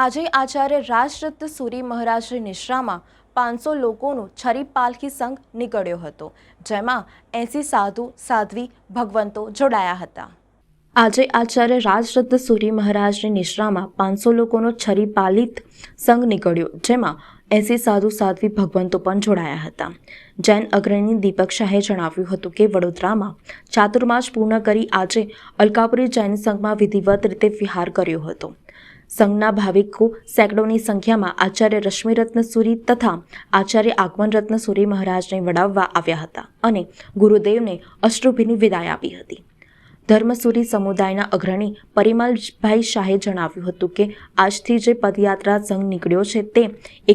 આજે આચાર્ય રાજરત્ન સુરી મહારાજની નિશ્રામાં 500 લોકોનો છરી પાલખી સંઘ નીકળ્યો હતો, જેમાં 80 સાધુ સાધ્વી ભગવંતો જોડાયા હતા। આજે આચાર્ય રાજરત્ન સુરી મહારાજની નિશ્રામાં 500 લોકોનો છરી પાલિત સંઘ નીકળ્યો, જેમાં 80 સાધુ સાધ્વી ભગવંતો પણ જોડાયા હતા। જૈન અગ્રણી દીપક શાહે જણાવ્યું હતું કે વડોદરામાં ચાતુર્માસ પૂર્ણ કરી આજે અલકાપુરી જૈન સંઘમાં વિધિવત રીતે વિહાર કર્યો હતો। સંઘના ભાવિકો સેંકડોની સંખ્યામાં આચાર્ય રશ્મિરત્ન સુરી તથા આચાર્ય આગમનરત્ન સુરી મહારાજને વડાવવા આવ્યા હતા અને ગુરુદેવને અશ્રુભીની વિદાય આપી હતી। ધર્મસુરી સમુદાયના અગ્રણી પરિમલભાઈ શાહે જણાવ્યું હતું કે આજથી જે પદયાત્રા સંઘ નીકળ્યો છે તે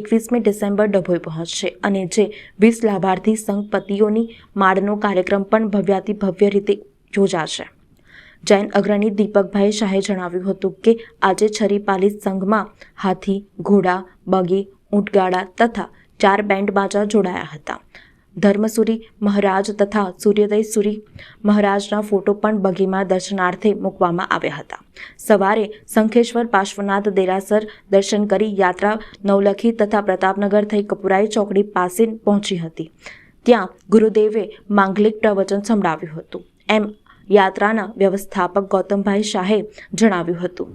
21મી ડિસેમ્બર ડભોઈ પહોંચશે અને જે 20 લાભાર્થી સંઘપતિઓની માળનો કાર્યક્રમ પણ ભવ્યાતિ ભવ્ય રીતે યોજાશે। જૈન અગ્રણી દીપકભાઈ શાહે જણાવ્યું હતું કે આજે છરી પાલિત સંઘમાં હાથી, ઘોડા, બગી, ઊંટગાડા તથા 4 બેન્ડ બાજા જોડાયા હતા। ધર્મસુરી મહારાજ તથા સૂર્યોદય સુરી મહારાજના ફોટો પણ બગીમાં દર્શનાર્થે મૂકવામાં આવ્યા હતા। સવારે શંખેશ્વર પાર્શ્વનાથ દેરાસર દર્શન કરી યાત્રા નવલખી તથા પ્રતાપનગર થઈ કપુરાઈ ચોકડી પાસે પહોંચી હતી। ત્યાં ગુરુદેવે માંગલિક પ્રવચન સંભળાવ્યું હતું, એમ યાત્રાના વ્યવસ્થાપક ગૌતમભાઈ શાહે જણાવ્યું હતું।